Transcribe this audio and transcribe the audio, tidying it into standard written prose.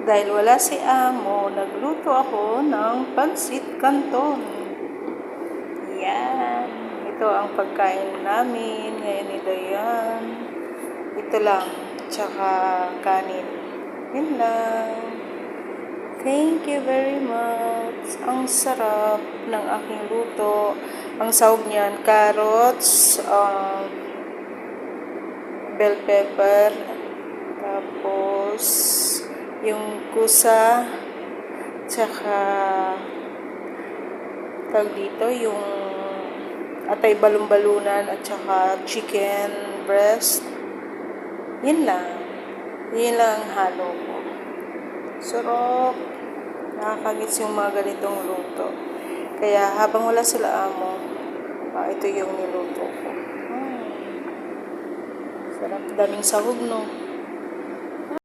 Dahil wala si amo, nagluto ako ng pansit canton. Yan. Ito ang pagkain namin ngayon ni Dayan. Ito lang. Tsaka kanin. Yun lang. Thank you very much. Ang sarap ng aking luto. Ang sahog niyan, carrots, bell pepper, tapos yung kusa, tsaka tawag dito yung atay balon-balunan at tsaka chicken breast. Yun lang. Yun lang ang halo ko. Sarap. Nakakagits yung mga ganitong luto. Kaya habang wala sila amo, ito yung niluto ko. Sarap. Daming sahog, no?